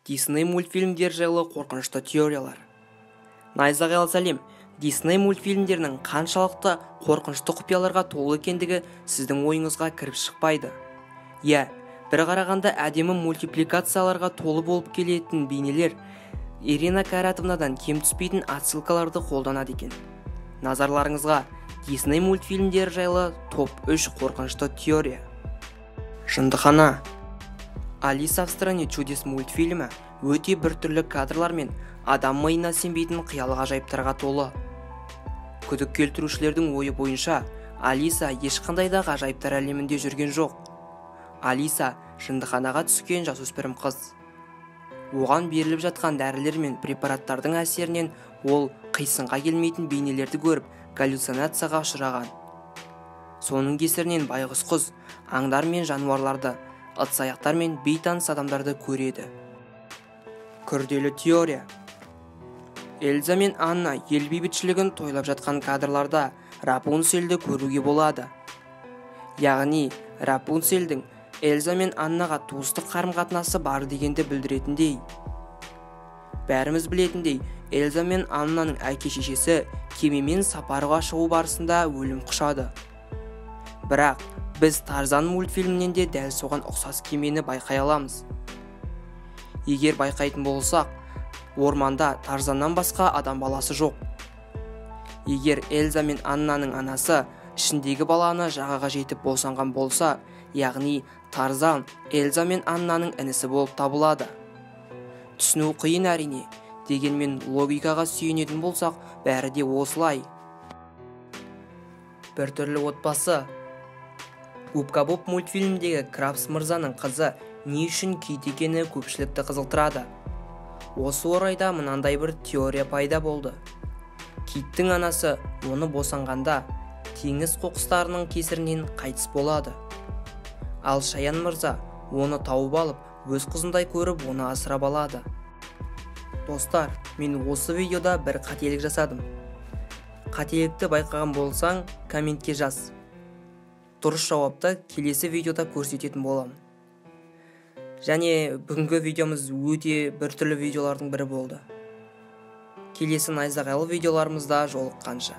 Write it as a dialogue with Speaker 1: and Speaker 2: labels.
Speaker 1: Дисней мультфильмдер жайлы қорқынышты теориялар. Найзағай сәлем, Дисней мультфильмдерінің қаншалықты қорқынышты құпияларға толы екендігі сіздің ойыңызға кіріп шықпайды. Иә, бір қарағанда әдемі мультипликацияларға толы болып келетін бейнелер Ирина Кайратовнадан кем түспейтін отсылкаларды қолданады екен. Назарларыңызға Дисней мультфильмдері жайлы топ 3 қорқынышты теория. Жындыхана. Алиса в стране чудес мультфильмі өте біртүрлі кадрлар мен адам миына сенбейтін қиял ғажайыптарға толы. Күдік келтірушілердің ойы бойынша Алиса ешқандай да ғажайыптар әлемінде жүрген жоқ. Алиса жындыханаға түскен жасөспірім қыз. Оған беріліп жатқан дәрілер мен препараттардың әсерінен ол қисынға келмейтін бейнелерді көріп галлюцинацияға ұшыраған. Соның кесірінен байғұс қыз аңдар мен жануарларды, ыдыс-аяқтар мен бейтаныс адамдарды көреді. Күрделі теория. Эльза мен Анна ел бейбітшілігін тойлап жатқан кадрларда Рапунцельді көруге болады. Яғни Рапунцельдің Эльза мен Аннаға туыстық қарым-қатынасы бар дегенді білдіретіндей. Бәріміз білетіндей, Эльза мен Аннаның әке-шешесі кемемен сапарға шығу барысында өлім құшады. Бірақ біз Тарзан мультфильмінен де дәл соған ұқсас кемені байқай аламыз. Егер байқайтын болсақ, орманда Тарзаннан басқа адам баласы жоқ. Егер Эльза мен Аннаның анасы ішіндегі баланы жағаға жетіп босанған болса, яғни Тарзан Эльза мен Аннаның інісі болып табылады. Түсіну қиын әрине, дегенмен логикаға сүйенетін болсақ, бәрі де осылай. Біртүрлі отбасы. Губка Боб мультфильмдегі Крабс мырзаның қызы не үшін кит екені көпшілікті қызықтырады. Осы орайда мынандай бір теория пайда болды. Киттің анасы оны босанғанда теңіз қоқыстарының кесірінен қайтыс болады. Ал Шаян мырза оны тауып алып, өз қызындай көріп, оны асырап алады. Достар, мен осы видеода бір қателік жасадым. Қателікті байқаған болсаң, комментке жаз. Дұрыс жауапты келесі видеода көрсететін боламын. Және бүгінгі видеомыз өте біртүрлі видеолардың бірі болды. Келесі найзағайлы видеоларымызда жолыққанша.